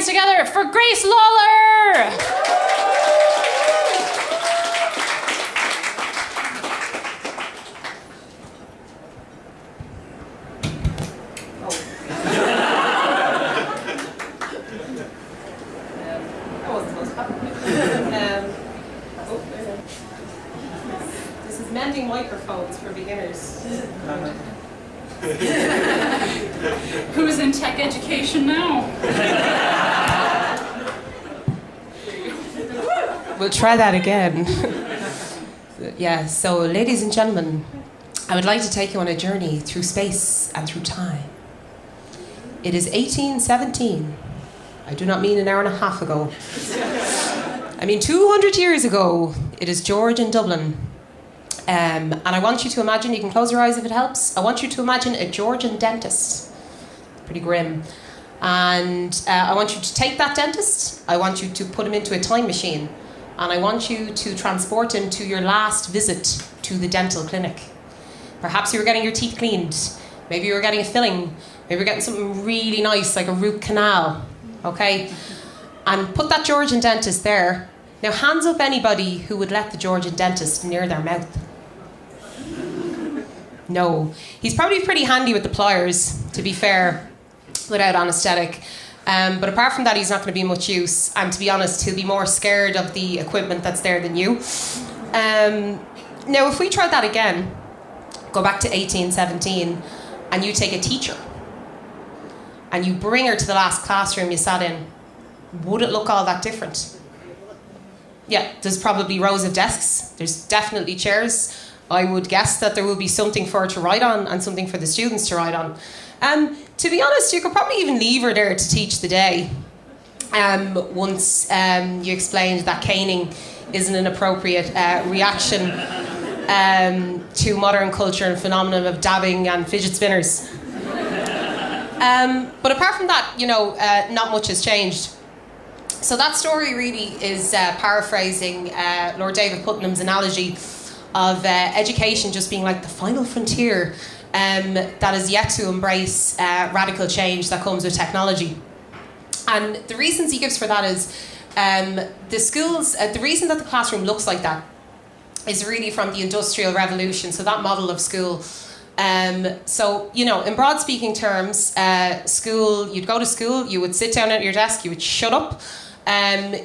hands together for Grace Lawlor! This is mending microphones for beginners. Who's in tech education now? We'll try that again. Yeah, so ladies and gentlemen, I would like to take you on a journey through space and through time. It is 1817. I do not mean an hour and a half ago. I mean 200 years ago. It is George in Dublin. And I want you to imagine, you can close your eyes if it helps, I want you to imagine a Georgian dentist. Pretty grim. And I want you to take that dentist, I want you to put him into a time machine, and I want you to transport him to your last visit to the dental clinic. Perhaps you were getting your teeth cleaned, maybe you were getting a filling, maybe you were getting something really nice like a root canal, okay? And put that Georgian dentist there. Now hands up anybody who would let the Georgian dentist near their mouth. No. He's probably pretty handy with the pliers, to be fair, without anaesthetic. But apart from that, he's not going to be much use. And to be honest, he'll be more scared of the equipment that's there than you. Now, if we try that again, go back to 1817, and you take a teacher, and you bring her to the last classroom you sat in, would it look all that different? Yeah, there's probably rows of desks. There's definitely chairs. I would guess that there will be something for her to write on and something for the students to write on. To be honest, you could probably even leave her there to teach the day. Once you explained that caning isn't an appropriate reaction to modern culture and phenomenon of dabbing and fidget spinners. But apart from that, not much has changed. So that story really is paraphrasing Lord David Putnam's analogy of education just being like the final frontier that is yet to embrace radical change that comes with technology. And the reasons he gives for that is the schools, the reason that the classroom looks like that is really from the Industrial Revolution, so that model of school. So, in broad speaking terms, school, you'd go to school, you would sit down at your desk, you would shut up,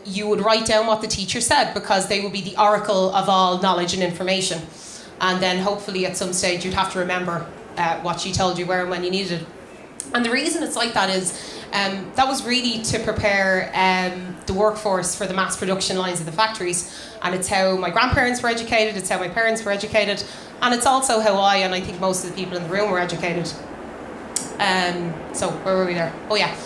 you would write down what the teacher said, because they would be the oracle of all knowledge and information. And then hopefully at some stage you'd have to remember what she told you where and when you needed it. And the reason it's like that is that was really to prepare the workforce for the mass production lines of the factories. And it's how my grandparents were educated, it's how my parents were educated, and it's also how I, and I think most of the people in the room, were educated. So where were we there? Oh yeah.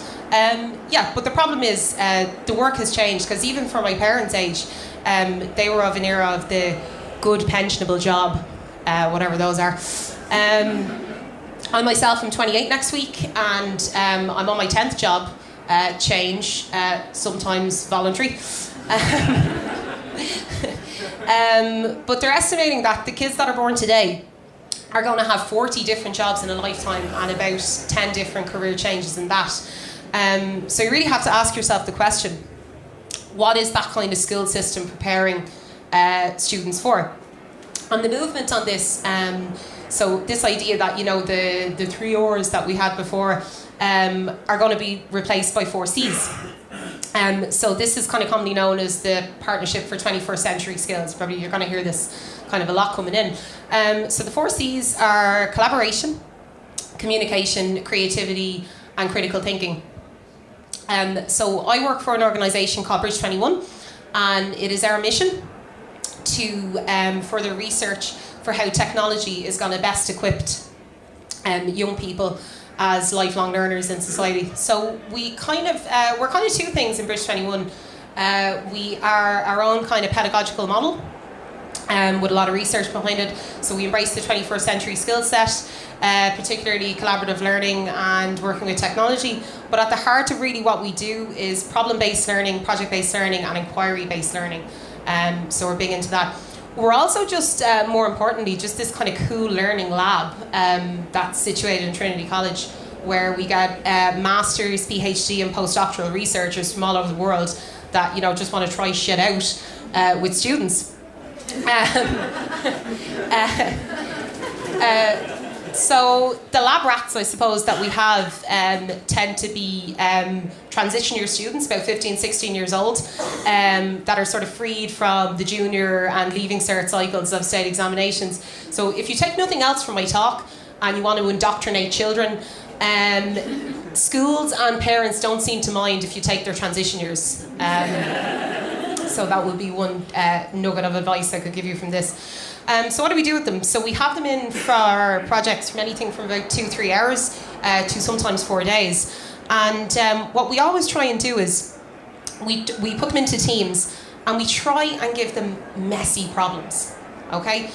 But the problem is the work has changed, because even for my parents' age, they were of an era of the good pensionable job, whatever those are. I myself am 28 next week, and I'm on my 10th job change, sometimes voluntary. But they're estimating that the kids that are born today are going to have 40 different jobs in a lifetime, and about 10 different career changes in that. So you really have to ask yourself the question, what is that kind of school system preparing students for? And the movement on this, so this idea that, the 3 R's that we had before are going to be replaced by 4 C's. So this is kind of commonly known as the Partnership for 21st Century Skills. Probably you're going to hear this kind of a lot coming in. So the 4 C's are collaboration, communication, creativity, and critical thinking. So I work for an organisation called Bridge 21, and it is our mission to further research for how technology is going to best equip young people as lifelong learners in society. So we're kind of 2 things in Bridge 21. We are our own kind of pedagogical model, with a lot of research behind it. So we embrace the 21st century skill set, particularly collaborative learning and working with technology. But at the heart of really what we do is problem-based learning, project-based learning, and inquiry-based learning. So we're big into that. We're also just, more importantly, just this kind of cool learning lab that's situated in Trinity College. where we get masters, PhD, and postdoctoral researchers from all over the world that just want to try shit out with students. So the lab rats, I suppose, that we have tend to be transition year students, about 15, 16 years old, that are sort of freed from the junior and leaving cert cycles of state examinations. So if you take nothing else from my talk and you want to indoctrinate children, schools and parents don't seem to mind if you take their transition years. So that would be one nugget of advice I could give you from this. So what do we do with them? So we have them in for projects from anything from about 2-3 hours to sometimes 4 days. And what we always try and do is we put them into teams and we try and give them messy problems, okay?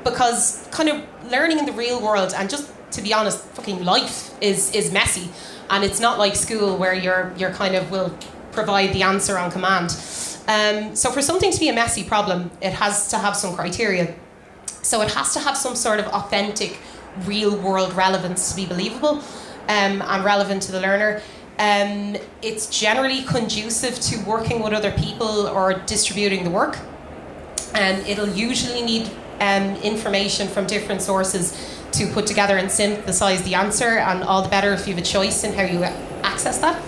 Because kind of learning in the real world, and just to be honest, fucking life is messy, and it's not like school where you're kind of will provide the answer on command. So for something to be a messy problem, it has to have some criteria. So it has to have some sort of authentic, real-world relevance to be believable and relevant to the learner. It's generally conducive to working with other people or distributing the work. It'll usually need information from different sources to put together and synthesize the answer, and all the better if you have a choice in how you access that.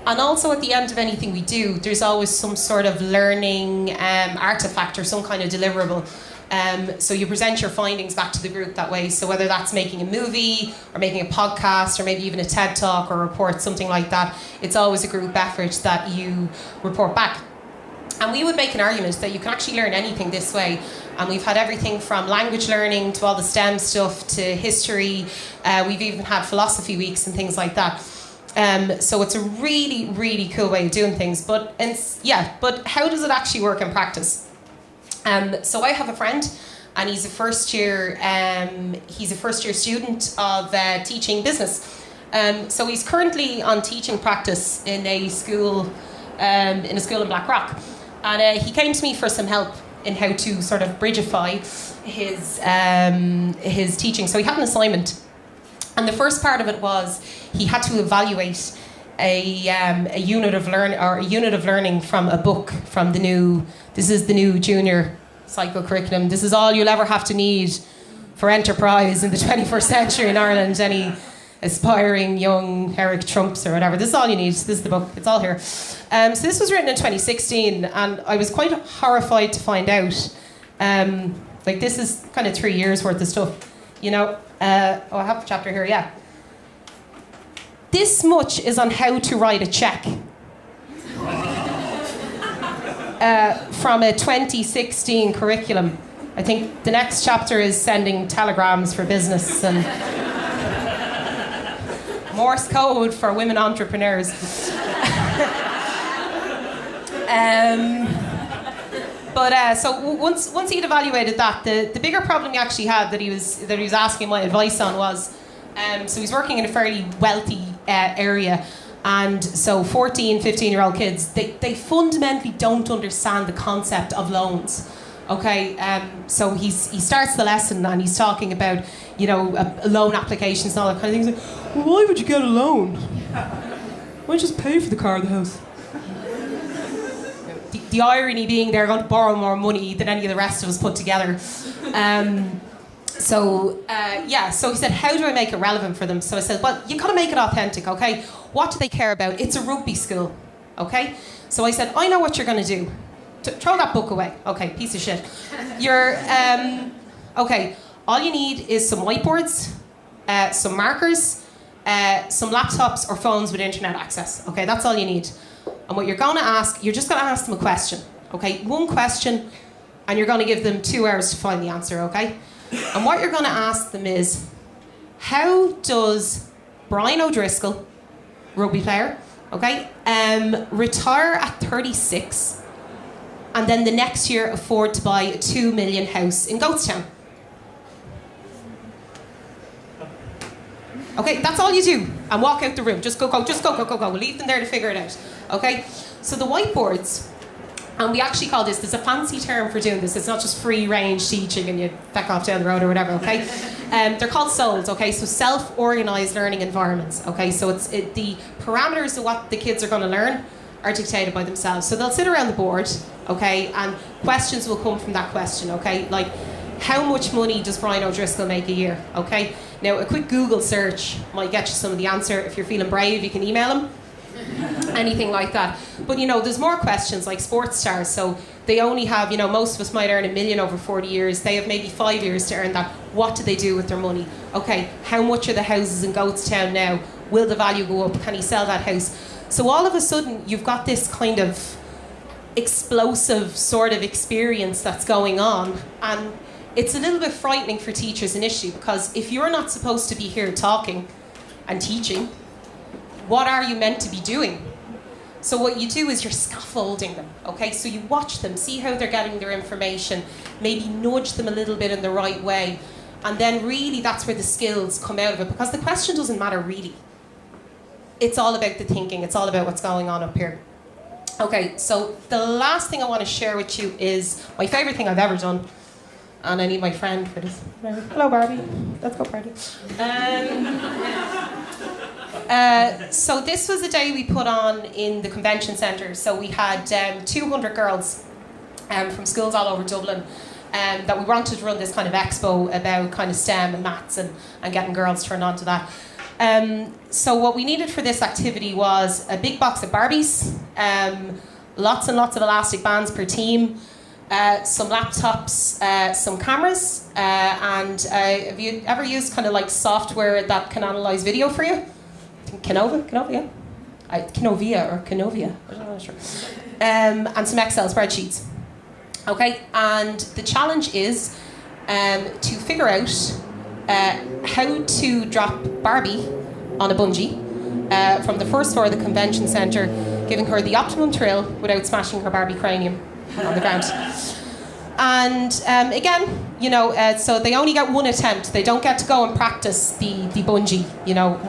And also at the end of anything we do, there's always some sort of learning artifact or some kind of deliverable. So you present your findings back to the group that way. So whether that's making a movie or making a podcast or maybe even a TED Talk or report, something like that, it's always a group effort that you report back. And we would make an argument that you can actually learn anything this way. And we've had everything from language learning to all the STEM stuff to history. We've even had philosophy weeks and things like that. So it's a really, really cool way of doing things. But how does it actually work in practice? So I have a friend, and he's a first year student of teaching business. So he's currently on teaching practice in a school in Blackrock, and he came to me for some help in how to sort of bridgeify his teaching. So he had an assignment. And the first part of it was he had to evaluate a unit of learning from a book from this is the new junior cycle curriculum. This is all you'll ever have to need for enterprise in the 21st century in Ireland. Any aspiring young Eric Trumps or whatever. This is all you need. This is the book. It's all here. So this was written in 2016, and I was quite horrified to find out. This is kind of 3 years worth of stuff. I have the chapter here, yeah. This much is on how to write a check. From a 2016 curriculum. I think the next chapter is sending telegrams for business and Morse code for women entrepreneurs. So once he'd evaluated that, the bigger problem he actually had that he was asking my advice on was, so he's working in a fairly wealthy area, and so 14, 15-year-old kids, they fundamentally don't understand the concept of loans. Okay, so he starts the lesson and he's talking about, loan applications and all that kind of things. Like, well, why would you get a loan? Why don't you just pay for the car or the house? The irony being they're going to borrow more money than any of the rest of us put together. So he said, how do I make it relevant for them? So I said, well, you got to make it authentic, okay? What do they care about? It's a rugby school, okay? So I said, I know what you're going to do. Throw that book away. Okay, piece of shit. Okay, all you need is some whiteboards, some markers, some laptops or phones with internet access. Okay, that's all you need. And what you're going to ask, you're just going to ask them a question. Okay, one question, and you're going to give them 2 hours to find the answer, okay? And what you're going to ask them is, how does Brian O'Driscoll, rugby player, okay, retire at 36 and then the next year afford to buy a 2 million house in Goatstown? Okay, that's all you do. And walk out the room. Just go. Leave them there to figure it out. Okay? So the whiteboards And we actually call this, there's a fancy term for doing this, it's not just free range teaching and you back off down the road or whatever, okay? They're called SOLs, okay? So self-organised learning environments, okay? So the parameters of what the kids are going to learn are dictated by themselves. So they'll sit around the board, okay? And questions will come from that question, okay? Like, how much money does Brian O'Driscoll make a year, okay? Now, a quick Google search might get you some of the answer. If you're feeling brave, you can email him. Anything like that. But there's more questions like sports stars. So they only have, most of us might earn $1 million over 40 years. They have maybe 5 years to earn that. What do they do with their money? Okay, how much are the houses in Goatstown now? Will the value go up? Can he sell that house? So all of a sudden, you've got this kind of explosive sort of experience that's going on. And it's a little bit frightening for teachers initially, because if you're not supposed to be here talking and teaching, what are you meant to be doing? So what you do is you're scaffolding them, okay? So you watch them, see how they're getting their information, maybe nudge them a little bit in the right way, and then really that's where the skills come out of it, because the question doesn't matter really. It's all about the thinking, it's all about what's going on up here. Okay, so the last thing I want to share with you is my favourite thing I've ever done, and I need my friend for this. Hello, Barbie. Let's go party. So this was a day we put on in the convention centre. So we had 200 girls from schools all over Dublin that we wanted to run this kind of expo about kind of STEM and maths and getting girls turned on to that. So what we needed for this activity was a big box of Barbies, lots and lots of elastic bands per team, some laptops, some cameras, and have you ever used kind of like software that can analyse video for you? Canovia, I'm not sure. And some Excel spreadsheets. Okay, and the challenge is to figure out how to drop Barbie on a bungee from the first floor of the convention centre, giving her the optimum thrill without smashing her Barbie cranium on the ground. And again, so they only get one attempt. They don't get to go and practice the bungee,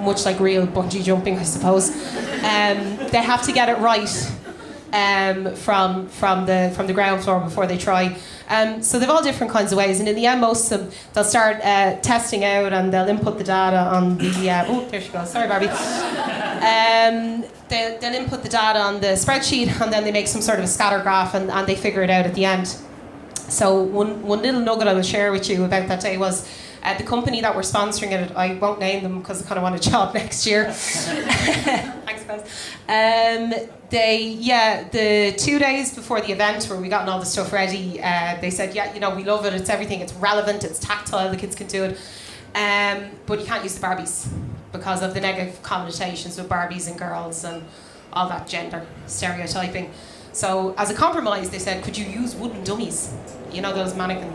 much like real bungee jumping, I suppose. They have to get it right from the ground floor before they try. So they've all different kinds of ways, and in the end, most of them, they'll start testing out and they'll input the data on the. Oh, there she goes. Sorry, Barbie. They'll input the data on the spreadsheet, and then they make some sort of a scatter graph, and they figure it out at the end. So one little nugget I will share with you about that day was the company that were sponsoring it. I won't name them because I kind of want a job next year. Thanks, guys. The 2 days before the event where we gotten all the stuff ready, they said, we love it. It's everything. It's relevant. It's tactile. The kids can do it. But you can't use the Barbies because of the negative connotations with Barbies and girls and all that gender stereotyping. So as a compromise, they said, could you use wooden dummies? Those mannequin.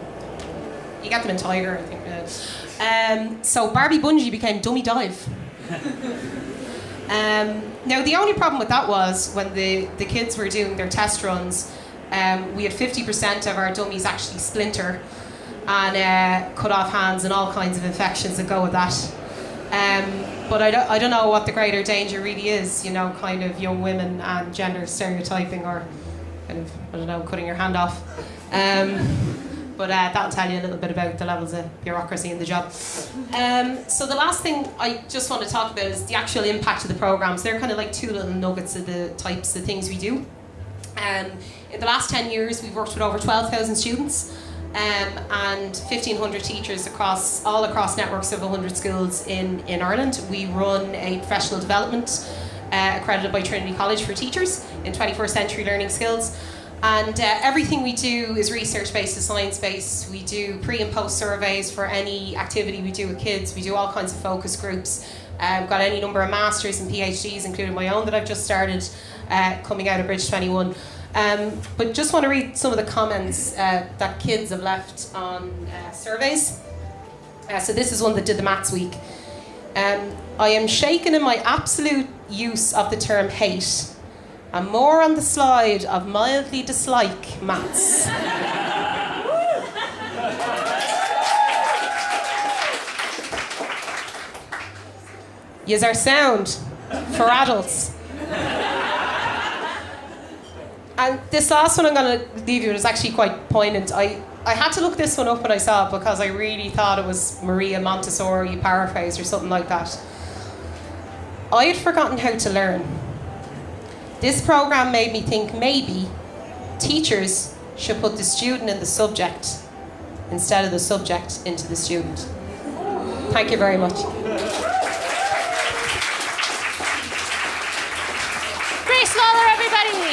You get them in Tiger, I think. So Barbie Bungee became Dummy Dive. Now the only problem with that was when the kids were doing their test runs, we had 50% of our dummies actually splinter and cut off hands and all kinds of infections that go with that. But I don't know what the greater danger really is, kind of young women and gender stereotyping or kind of, cutting your hand off. But that'll tell you a little bit about the levels of bureaucracy in the job. So the last thing I just want to talk about is the actual impact of the programmes. They're kind of like two little nuggets of the types of things we do. In the last 10 years, we've worked with over 12,000 students. And 1,500 teachers all across networks of 100 schools in Ireland. We run a professional development accredited by Trinity College for teachers in 21st century learning skills. And everything we do is research-based and science-based. We do pre- and post surveys for any activity we do with kids. We do all kinds of focus groups. We've got any number of masters and PhDs, including my own that I've just started, coming out of Bridge 21. But just want to read some of the comments that kids have left on surveys. So this is one that did the Maths Week. I am shaken in my absolute use of the term hate. I'm more on the slide of mildly dislike maths. Yous are sound for adults. And this last one I'm going to leave you with is actually quite poignant. I had to look this one up when I saw it because I really thought it was Maria Montessori paraphrased or something like that. I had forgotten how to learn. This programme made me think maybe teachers should put the student in the subject instead of the subject into the student. Thank you very much. Grace Lawlor, everybody.